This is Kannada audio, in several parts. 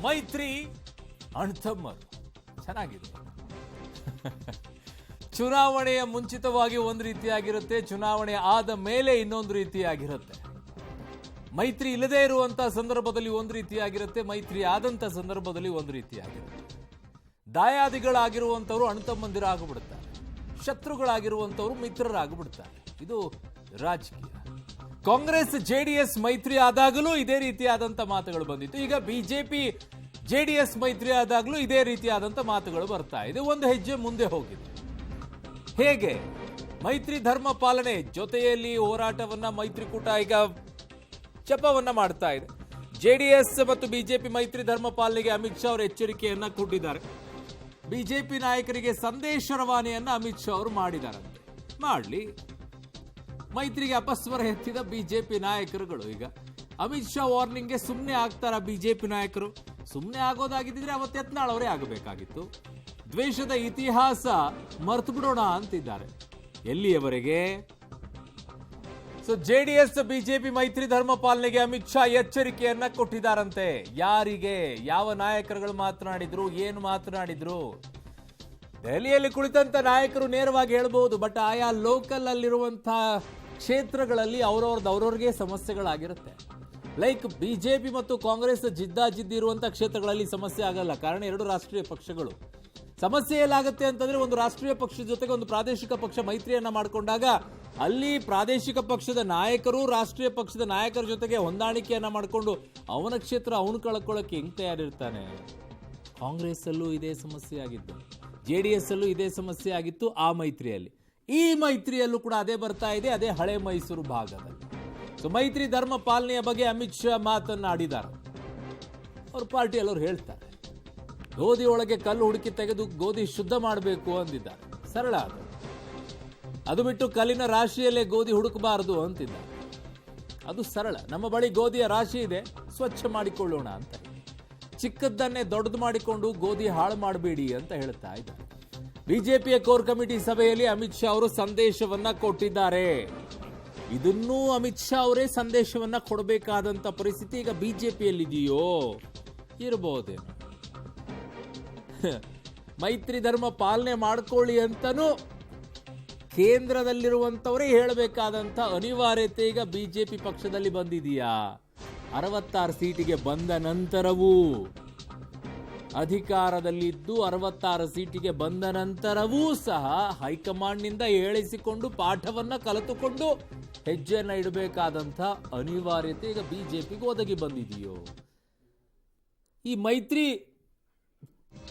ಮೈತ್ರಿ ಅಣ್ತಮ್ಮರು ಚೆನ್ನಾಗಿದೆ. ಚುನಾವಣೆಯ ಮುಂಚಿತವಾಗಿ ಒಂದು ರೀತಿಯಾಗಿರುತ್ತೆ, ಚುನಾವಣೆ ಆದ ಮೇಲೆ ಇನ್ನೊಂದು ರೀತಿಯಾಗಿರುತ್ತೆ. ಮೈತ್ರಿ ಇಲ್ಲದೇ ಇರುವಂತ ಸಂದರ್ಭದಲ್ಲಿ ಒಂದು ರೀತಿಯಾಗಿರುತ್ತೆ, ಮೈತ್ರಿ ಆದಂತ ಸಂದರ್ಭದಲ್ಲಿ ಒಂದು ರೀತಿಯಾಗಿರುತ್ತೆ. ದಾಯಾದಿಗಳಾಗಿರುವಂತವರು ಅಣ್ತಮ್ಮಂದಿರಾಗ್ಬಿಡ್ತಾರೆ, ಶತ್ರುಗಳಾಗಿರುವಂತವರು ಮಿತ್ರರಾಗ್ಬಿಡ್ತಾರೆ. ಇದು ರಾಜಕೀಯ. ಕಾಂಗ್ರೆಸ್ ಜೆಡಿಎಸ್ ಮೈತ್ರಿ ಆದಾಗಲೂ ಇದೇ ರೀತಿಯಾದಂತ ಮಾತುಗಳು ಬಂದಿತ್ತು. ಈಗ ಬಿಜೆಪಿ ಜೆಡಿಎಸ್ ಮೈತ್ರಿ ಆದಾಗಲೂ ಇದೇ ರೀತಿಯಾದಂತ ಮಾತುಗಳು ಬರ್ತಾ ಇದೆ. ಒಂದು ಹೆಜ್ಜೆ ಮುಂದೆ ಹೋಗಿದೆ. ಹೇಗೆ? ಮೈತ್ರಿ ಧರ್ಮ ಪಾಲನೆ ಜೊತೆಯಲ್ಲಿ ಹೋರಾಟವನ್ನ ಮೈತ್ರಿಕೂಟ ಈಗ ಜಪವನ್ನ ಮಾಡ್ತಾ ಇದೆ. ಜೆಡಿಎಸ್ ಮತ್ತು ಬಿಜೆಪಿ ಮೈತ್ರಿ ಧರ್ಮ ಪಾಲನೆಗೆ ಅಮಿತ್ ಶಾ ಅವರು ಎಚ್ಚರಿಕೆಯನ್ನ ಕೊಟ್ಟಿದ್ದಾರೆ. ಬಿಜೆಪಿ ನಾಯಕರಿಗೆ ಸಂದೇಶ ರವಾನೆಯನ್ನ ಅಮಿತ್ ಶಾ ಅವರು ಮಾಡಿದಾರಂತೆ. ಮಾಡಲಿ. ಮೈತ್ರಿಗೆ ಅಪಸ್ವರ ಎತ್ತಿದ ಬಿಜೆಪಿ ನಾಯಕರುಗಳು ಈಗ ಅಮಿತ್ ಶಾ ವಾರ್ನಿಂಗ್ಗೆ ಸುಮ್ಮನೆ ಆಗ್ತಾರ? ಬಿಜೆಪಿ ನಾಯಕರು ಸುಮ್ಮನೆ ಆಗೋದಾಗಿದ್ದರೆ ಅವತ್ತು ಯತ್ನಾಳ್ ಅವರೇ ಆಗಬೇಕಾಗಿತ್ತು. ದ್ವೇಷದ ಇತಿಹಾಸ ಮರ್ತು ಬಿಡೋಣ ಅಂತಿದ್ದಾರೆ. ಎಲ್ಲಿಯವರೆಗೆ? ಸೊ ಜೆಡಿಎಸ್ ಬಿಜೆಪಿ ಮೈತ್ರಿ ಧರ್ಮ ಪಾಲನೆಗೆ ಅಮಿತ್ ಶಾ ಎಚ್ಚರಿಕೆಯನ್ನ ಕೊಟ್ಟಿದ್ದಾರಂತೆ. ಯಾರಿಗೆ? ಯಾವ ನಾಯಕರುಗಳು ಮಾತನಾಡಿದ್ರು? ಏನು ಮಾತನಾಡಿದ್ರು? ದೆಹಲಿಯಲ್ಲಿ ಕುಳಿತಂತ ನಾಯಕರು ನೇರವಾಗಿ ಹೇಳ್ಬಹುದು, ಬಟ್ ಆಯಾ ಲೋಕಲ್ ಅಲ್ಲಿರುವಂತಹ ಕ್ಷೇತ್ರಗಳಲ್ಲಿ ಅವ್ರವ್ರಿಗೆ ಸಮಸ್ಯೆಗಳಾಗಿರುತ್ತೆ. ಲೈಕ್ ಬಿಜೆಪಿ ಮತ್ತು ಕಾಂಗ್ರೆಸ್ ಜಿದ್ದಾಜಿದ್ದಿ ಇರುವಂತಹ ಕ್ಷೇತ್ರಗಳಲ್ಲಿ ಸಮಸ್ಯೆ ಆಗಲ್ಲ, ಕಾರಣ ಎರಡು ರಾಷ್ಟ್ರೀಯ ಪಕ್ಷಗಳು. ಸಮಸ್ಯೆ ಎಲ್ಲಾಗುತ್ತೆ ಅಂತಂದ್ರೆ ಒಂದು ರಾಷ್ಟ್ರೀಯ ಪಕ್ಷದ ಜೊತೆಗೆ ಒಂದು ಪ್ರಾದೇಶಿಕ ಪಕ್ಷ ಮೈತ್ರಿಯನ್ನ ಮಾಡಿಕೊಂಡಾಗ ಅಲ್ಲಿ ಪ್ರಾದೇಶಿಕ ಪಕ್ಷದ ನಾಯಕರು ರಾಷ್ಟ್ರೀಯ ಪಕ್ಷದ ನಾಯಕರ ಜೊತೆಗೆ ಹೊಂದಾಣಿಕೆಯನ್ನ ಮಾಡಿಕೊಂಡು ಅವನ ಕ್ಷೇತ್ರ ಅವನು ಕಳ್ಕೊಳ್ಳೋಕೆ ಹೆಂಗ್ ತಯಾರಿರ್ತಾನೆ? ಕಾಂಗ್ರೆಸ್ ಅಲ್ಲೂ ಇದೇ ಸಮಸ್ಯೆ ಆಗಿದ್ದು, ಜೆಡಿಎಸ್ ಅಲ್ಲೂ ಇದೇ ಸಮಸ್ಯೆ ಆಗಿತ್ತು ಆ ಮೈತ್ರಿಯಲ್ಲಿ. ಈ ಮೈತ್ರಿಯಲ್ಲೂ ಕೂಡ ಅದೇ ಬರ್ತಾ ಇದೆ, ಅದೇ ಹಳೆ ಮೈಸೂರು ಭಾಗದಲ್ಲಿ. ಸೊ ಮೈತ್ರಿ ಧರ್ಮ ಪಾಲನೆಯ ಬಗ್ಗೆ ಅಮಿತ್ ಶಾ ಮಾತನ್ನಾಡಿದ್ದಾರೆ. ಅವ್ರ ಪಾರ್ಟಿಯಲ್ಲಿ ಅವ್ರು ಹೇಳ್ತಾರೆ, ಗೋಧಿ ಒಳಗೆ ಕಲ್ಲು ಹುಡುಕಿ ತೆಗೆದು ಗೋಧಿ ಶುದ್ಧ ಮಾಡಬೇಕು ಅಂದಿದ್ದಾರೆ. ಸರಳ ಅದು ಬಿಟ್ಟು ಕಲ್ಲಿನ ರಾಶಿಯಲ್ಲೇ ಗೋಧಿ ಹುಡುಕಬಾರದು ಅಂತಿದ್ದಾರೆ. ಅದು ಸರಳ. ನಮ್ಮ ಬಳಿ ಗೋಧಿಯ ರಾಶಿ ಇದೆ, ಸ್ವಚ್ಛ ಮಾಡಿಕೊಳ್ಳೋಣ ಅಂತ. ಚಿಕ್ಕದ್ದನ್ನೇ ದೊಡ್ಡದು ಮಾಡಿಕೊಂಡು ಗೋಧಿ ಹಾಳು ಮಾಡಬೇಡಿ ಅಂತ ಹೇಳ್ತಾ ಇದ್ದಾರೆ. ಬಿಜೆಪಿಯ ಕೋರ್ ಕಮಿಟಿ ಸಭೆಯಲ್ಲಿ ಅಮಿತ್ ಶಾ ಅವರು ಸಂದೇಶವನ್ನ ಕೊಟ್ಟಿದ್ದಾರೆ. ಇದನ್ನೂ ಅಮಿತ್ ಶಾ ಅವರೇ ಸಂದೇಶವನ್ನ ಕೊಡಬೇಕಾದಂತ ಪರಿಸ್ಥಿತಿ ಈಗ ಬಿಜೆಪಿಯಲ್ಲಿದೆಯೋ? ಇರಬಹುದೇನೋ. ಮೈತ್ರಿ ಧರ್ಮ ಪಾಲನೆ ಮಾಡ್ಕೊಳ್ಳಿ ಅಂತನೂ ಕೇಂದ್ರದಲ್ಲಿರುವಂತವರೇ ಹೇಳಬೇಕಾದಂತ ಅನಿವಾರ್ಯತೆ ಈಗ ಬಿಜೆಪಿ ಪಕ್ಷದಲ್ಲಿ ಬಂದಿದೆಯಾ? 66 ಸೀಟಿಗೆ ಬಂದ ನಂತರವೂ, ಅಧಿಕಾರದಲ್ಲಿದ್ದು 66 ಸೀಟಿಗೆ ಬಂದ ನಂತರವೂ ಸಹ ಹೈಕಮಾಂಡ್ನಿಂದ ಹೇಳಿಸಿಕೊಂಡು ಪಾಠವನ್ನ ಕಲಿತುಕೊಂಡು ಹೆಜ್ಜೆಯನ್ನ ಇಡಬೇಕಾದಂತ ಅನಿವಾರ್ಯತೆ ಈಗ ಬಿಜೆಪಿಗೆ ಒದಗಿ ಬಂದಿದೆಯೋ? ಈ ಮೈತ್ರಿ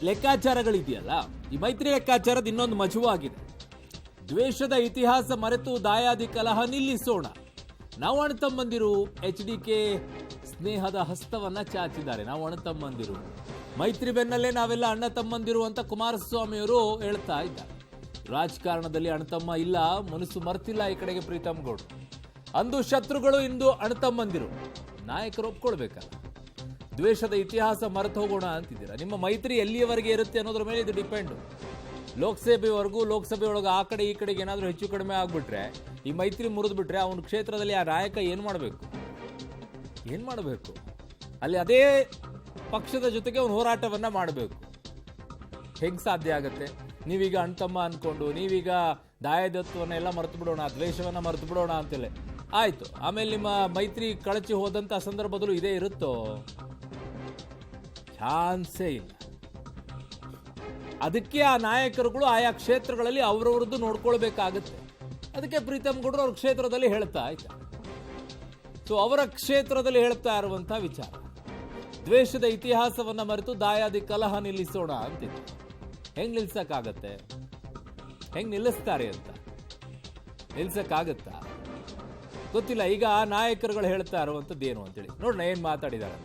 ಲೆಕ್ಕಾಚಾರಗಳಿದೆಯಲ್ಲ, ಈ ಮೈತ್ರಿ ಲೆಕ್ಕಾಚಾರದ ಇನ್ನೊಂದು ಮಜವಾಗಿದೆ. ದ್ವೇಷದ ಇತಿಹಾಸ ಮರೆತು ದಾಯಾದಿ ಕಲಹ ನಿಲ್ಲಿಸೋಣ. ನಾವು ಅಣ್ತಮ್ಮಂದಿರು. HDK ಸ್ನೇಹದ ಹಸ್ತವನ್ನ ಚಾಚಿದ್ದಾರೆ. ನಾವು ಅಣ್ತಮ್ಮಂದಿರು, ಮೈತ್ರಿ ಬೆನ್ನಲ್ಲೇ ನಾವೆಲ್ಲ ಅಣ್ಣ ತಮ್ಮಂದಿರು ಅಂತ ಕುಮಾರಸ್ವಾಮಿ ಅವರು ಹೇಳ್ತಾ ಇದ್ದಾರೆ. ರಾಜಕಾರಣದಲ್ಲಿ ಅಣ್ತಮ್ಮ ಇಲ್ಲ, ಮನಸ್ಸು ಮರ್ತಿಲ್ಲ ಈ ಕಡೆಗೆ ಪ್ರೀತಮ್ ಗೌಡ್ರು. ಅಂದು ಶತ್ರುಗಳು, ಇಂದು ಅಣ್ತಮ್ಮಂದಿರು. ನಾಯಕರು ಒಪ್ಕೊಳ್ಬೇಕಲ್ಲ. ದ್ವೇಷದ ಇತಿಹಾಸ ಮರೆತು ಹೋಗೋಣ ಅಂತಿದ್ದೀರಾ. ನಿಮ್ಮ ಮೈತ್ರಿ ಎಲ್ಲಿಯವರೆಗೆ ಇರುತ್ತೆ ಅನ್ನೋದ್ರ ಮೇಲೆ ಇದು ಡಿಪೆಂಡ್. ಲೋಕಸಭೆವರೆಗೂ, ಲೋಕಸಭೆಯೊಳಗೆ ಆ ಕಡೆ ಈ ಕಡೆಗೆ ಏನಾದರೂ ಹೆಚ್ಚು ಕಡಿಮೆ ಆಗ್ಬಿಟ್ರೆ, ಈ ಮೈತ್ರಿ ಮುರಿದು ಬಿಟ್ರೆ ಅವನ ಕ್ಷೇತ್ರದಲ್ಲಿ ಆ ನಾಯಕ ಏನು ಮಾಡಬೇಕು? ಅಲ್ಲಿ ಅದೇ ಪಕ್ಷದ ಜೊತೆಗೆ ಅವನು ಹೋರಾಟವನ್ನ ಮಾಡಬೇಕು. ಹೆಂಗ್ ಸಾಧ್ಯ ಆಗತ್ತೆ? ನೀವೀಗ ಅಣ್ತಮ್ಮ ಅನ್ಕೊಂಡು, ನೀವೀಗ ದಾಯದತ್ವನ್ನೆಲ್ಲ ಮರೆತು ಬಿಡೋಣ, ದ್ವೇಷವನ್ನ ಮರೆತು ಬಿಡೋಣ ಅಂತೇಳಿ ಆಯ್ತು. ಆಮೇಲೆ ನಿಮ್ಮ ಮೈತ್ರಿ ಕಳಚಿ ಹೋದಂತ ಸಂದರ್ಭದಲ್ಲೂ ಇದೇ ಇರುತ್ತೋ? ಚಾನ್ಸೇ ಇಲ್ಲ. ಅದಕ್ಕೆ ಆ ನಾಯಕರುಗಳು ಆಯಾ ಕ್ಷೇತ್ರಗಳಲ್ಲಿ ಅವರವ್ರದ್ದು ನೋಡ್ಕೊಳ್ಬೇಕಾಗುತ್ತೆ. ಅದಕ್ಕೆ ಪ್ರೀತಮ್ ಗೌಡ್ರು ಅವ್ರ ಕ್ಷೇತ್ರದಲ್ಲಿ ಹೇಳ್ತಾ ಇದ್ದಾರೆ. ಸೊ ಅವರ ಕ್ಷೇತ್ರದಲ್ಲಿ ಹೇಳ್ತಾ ಇರುವಂತಹ ವಿಚಾರ, ದ್ವೇಷದ ಇತಿಹಾಸವನ್ನ ಮರೆತು ದಾಯಾದಿ ಕಲಹ ನಿಲ್ಲಿಸೋಣ ಅಂತಿದೆ. ಹೆಂಗ್ ನಿಲ್ಸಕ್ಕಾಗತ್ತೆ? ಹೆಂಗ್ ನಿಲ್ಲಿಸ್ತಾರೆ ಅಂತ? ನಿಲ್ಸಕ್ಕಾಗತ್ತಾ? ಗೊತ್ತಿಲ್ಲ. ಈಗ ಆ ನಾಯಕರುಗಳು ಹೇಳ್ತಾ ಇರುವಂತದ್ದು ಏನು ಅಂತೇಳಿ ನೋಡೋಣ ಏನ್ ಮಾತಾಡಿದ್ದಾರೆ.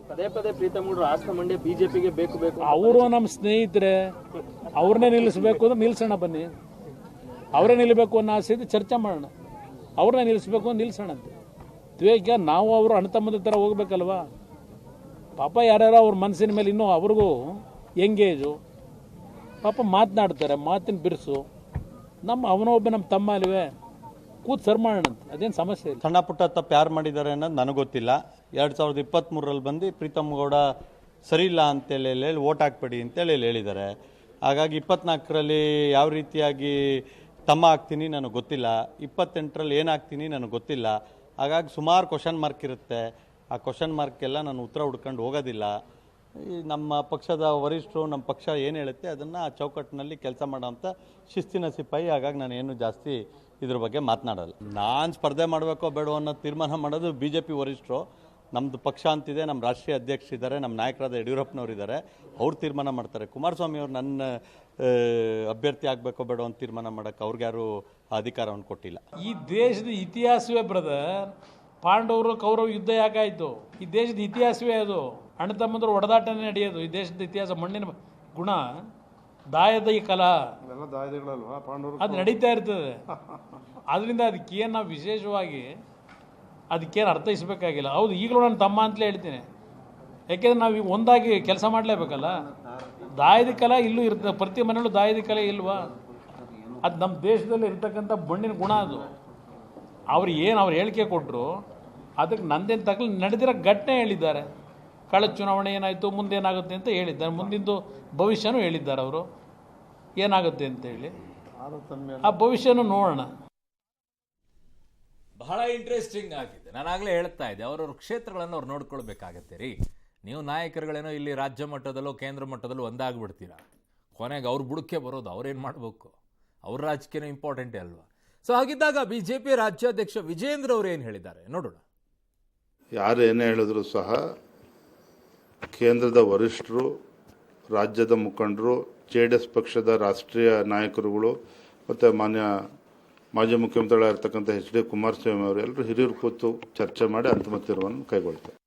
ಪದೇ ಪದೇ ಪ್ರೀತಮ್ ಗೌಡ್ರು ಹಾಸನ ಮಂಡ್ಯ ಬಿಜೆಪಿಗೆ ಬೇಕು. ಅವರು ನಮ್ಮ ಸ್ನೇಹಿತರೆ, ಅವ್ರನ್ನೇ ನಿಲ್ಲಿಸಬೇಕು ಅಂದ್ರೆ ನಿಲ್ಸೋಣ, ಬನ್ನಿ. ಅವರೇ ನಿಲ್ಲಬೇಕು ಅನ್ನೋ ಆಸೆ ಇದೆ, ಚರ್ಚೆ ಮಾಡೋಣ. ಅವ್ರನ್ನೇ ನಿಲ್ಲಿಸಬೇಕು ಅಂತ ನಿಲ್ಸೋಣ ಅಂತ. ದ್ವೇಷ ನಾವು ಅವರು ಅಣ್ತಮ್ಮದ ಥರ ಹೋಗ್ಬೇಕಲ್ವಾ? ಪಾಪ ಯಾರ್ಯಾರೋ ಅವ್ರ ಮನಸ್ಸಿನ ಮೇಲೆ ಇನ್ನೂ ಅವ್ರಿಗೂ ಎಂಗೇಜು, ಪಾಪ ಮಾತನಾಡ್ತಾರೆ, ಮಾತಿನ ಬಿರುಸು. ಅವನೊಬ್ಬ ನಮ್ಮ ತಮ್ಮ ಅಲ್ವೇ, ಕೂತ್ ಸರ್ ಮಾಡೋಣ ಅಂತ. ಅದೇನು ಸಮಸ್ಯೆ ಇಲ್ಲ. ಸಣ್ಣ ಪುಟ್ಟ ತಪ್ಪು ಯಾರು ಮಾಡಿದ್ದಾರೆ ಅನ್ನೋದು ನನಗೆ ಗೊತ್ತಿಲ್ಲ. 2023ರಲ್ಲಿ ಬಂದು ಪ್ರೀತಮ್ ಗೌಡ ಸರಿ ಇಲ್ಲ ಅಂತೇಳಿ ಹೇಳಿ ಓಟ್ ಹಾಕ್ಬೇಡಿ ಅಂತೇಳಿ ಹೇಳಿದ್ದಾರೆ. ಹಾಗಾಗಿ 24ರಲ್ಲಿ ಯಾವ ರೀತಿಯಾಗಿ ತಮ್ಮ ಆಗ್ತೀನಿ ನನಗೆ ಗೊತ್ತಿಲ್ಲ, 28ರಲ್ಲಿ ಏನಾಗ್ತೀನಿ ನನಗೆ ಗೊತ್ತಿಲ್ಲ. ಹಾಗಾಗಿ ಸುಮಾರು ಕ್ವಶನ್ ಮಾರ್ಕ್ ಇರುತ್ತೆ. ಆ ಕ್ವಶನ್ ಮಾರ್ಕೆಲ್ಲ ನಾನು ಉತ್ತರ ಹುಡ್ಕೊಂಡು ಹೋಗೋದಿಲ್ಲ. ಈ ನಮ್ಮ ಪಕ್ಷದ ವರಿಷ್ಠರು ನಮ್ಮ ಪಕ್ಷ ಏನು ಹೇಳುತ್ತೆ ಅದನ್ನು ಆ ಚೌಕಟ್ಟಿನಲ್ಲಿ ಕೆಲಸ ಮಾಡೋಂಥ ಶಿಸ್ತಿನ ಸಿಪಾಯಿ. ಹಾಗಾಗಿ ನಾನು ಏನು ಜಾಸ್ತಿ ಇದ್ರ ಬಗ್ಗೆ ಮಾತನಾಡಲ್ಲ. ನಾನು ಸ್ಪರ್ಧೆ ಮಾಡಬೇಕೋ ಬೇಡೋ ಅನ್ನೋ ತೀರ್ಮಾನ ಮಾಡೋದು BJP ವರಿಷ್ಠರು. ನಮ್ಮದು ಪಕ್ಷ ಅಂತಿದೆ, ನಮ್ಮ ರಾಷ್ಟ್ರೀಯ ಅಧ್ಯಕ್ಷರಿದ್ದಾರೆ, ನಮ್ಮ ನಾಯಕರಾದ ಯಡಿಯೂರಪ್ಪನವರಿದ್ದಾರೆ, ಅವ್ರು ತೀರ್ಮಾನ ಮಾಡ್ತಾರೆ. ಕುಮಾರಸ್ವಾಮಿ ಅವರು ನನ್ನ ಅಭ್ಯರ್ಥಿ ಆಗಬೇಕೋ ಬೇಡೋ ಅಂತ ತೀರ್ಮಾನ ಮಾಡೋಕ್ಕೆ ಅವ್ರಿಗ್ಯಾರು ಅಧಿಕಾರವನ್ನು ಕೊಟ್ಟಿಲ್ಲ. ಈ ದೇಶದ ಇತಿಹಾಸವೇ ಬ್ರದರ್, ಪಾಂಡವರು ಕೌರವ ಯುದ್ಧ ಯಾಕಾಯಿತು? ಈ ದೇಶದ ಇತಿಹಾಸವೇ ಅದು. ಅಣ್ಣ ತಮ್ಮಂದ್ರು ಹೊಡೆದಾಟನೇ ನಡೆಯೋದು ಈ ದೇಶದ ಇತಿಹಾಸ. ಮಣ್ಣಿನ ಗುಣ, ದಾಯದ ಈ ಕಲಾ ಅದು ನಡೀತಾ ಇರ್ತದೆ. ಅದರಿಂದ ಅದಕ್ಕೇನು ನಾವು ವಿಶೇಷವಾಗಿ ಅದಕ್ಕೇನು ಅರ್ಥೈಸಬೇಕಾಗಿಲ್ಲ. ಹೌದು, ಈಗಲೂ ನಾನು ತಮ್ಮ ಅಂತಲೇ ಹೇಳ್ತೀನಿ. ಯಾಕೆಂದ್ರೆ ನಾವು ಈಗ ಒಂದಾಗಿ ಕೆಲಸ ಮಾಡಲೇಬೇಕಲ್ಲ. ದಾಯದ ಕಲಾ ಇಲ್ಲೂ ಇರ್ತದೆ, ಪ್ರತಿ ಮನೆಯಲ್ಲೂ ದಾಯದ ಕಲೆ ಇಲ್ವಾ? ಅದು ನಮ್ಮ ದೇಶದಲ್ಲಿ ಇರ್ತಕ್ಕಂಥ ಮಣ್ಣಿನ ಗುಣ ಅದು. ಅವ್ರು ಹೇಳಿಕೆ ಕೊಟ್ಟರು, ಅದಕ್ಕೆ ನಂದೇನು ತಗಲು ನಡೆದಿರೋ ಘಟನೆ ಹೇಳಿದ್ದಾರೆ. ಕಳೆದ ಚುನಾವಣೆ ಏನಾಯಿತು, ಮುಂದೇನಾಗುತ್ತೆ ಅಂತ ಹೇಳಿದ್ದಾರೆ. ಮುಂದಿಂದು ಭವಿಷ್ಯನೂ ಹೇಳಿದ್ದಾರೆ ಅವರು, ಏನಾಗುತ್ತೆ ಅಂತೇಳಿ. ಆ ಭವಿಷ್ಯನೂ ನೋಡೋಣ. ಬಹಳ ಇಂಟ್ರೆಸ್ಟಿಂಗ್ ಆಗಿದೆ. ನಾನಾಗಲೇ ಹೇಳ್ತಾ ಇದ್ದೆ, ಅವ್ರವ್ರ ಕ್ಷೇತ್ರಗಳನ್ನು ಅವ್ರು ನೋಡ್ಕೊಳ್ಬೇಕಾಗತ್ತೆ ರೀ. ನೀವು ನಾಯಕರುಗಳೇನೋ ಇಲ್ಲಿ ರಾಜ್ಯ ಮಟ್ಟದಲ್ಲೋ ಕೇಂದ್ರ ಮಟ್ಟದಲ್ಲೋ ಒಂದಾಗ್ಬಿಡ್ತೀರಾ, ಕೊನೆಗೆ ಅವ್ರ ಬುಡಕ್ಕೆ ಬರೋದು ಅವ್ರೇನು ಮಾಡಬೇಕು? ಅವ್ರ ರಾಜಕೀಯನೂ ಇಂಪಾರ್ಟೆಂಟೇ ಅಲ್ವಾ? ಸೊ ಹಾಗಿದ್ದಾಗ BJP ರಾಜ್ಯಾಧ್ಯಕ್ಷ ವಿಜೇಂದ್ರ ಅವರು ಏನು ಹೇಳಿದ್ದಾರೆ ನೋಡೋಣ. ಯಾರು ಏನೇ ಹೇಳಿದ್ರು ಸಹ ಕೇಂದ್ರದ ವರಿಷ್ಠರು, ರಾಜ್ಯದ ಮುಖಂಡರು, JDS ಪಕ್ಷದ ರಾಷ್ಟ್ರೀಯ ನಾಯಕರುಗಳು ಮತ್ತು ಮಾಜಿ ಮುಖ್ಯಮಂತ್ರಿಗಳಾಗಿರ್ತಕ್ಕಂಥ HD ಕುಮಾರಸ್ವಾಮಿ ಅವರು ಎಲ್ಲರೂ ಹಿರಿಯರು ಕೂತು ಚರ್ಚೆ ಮಾಡಿ ಅಂತಿಮ ತೀರ್ಮಾನ ಕೈಗೊಳ್ತಾರೆ.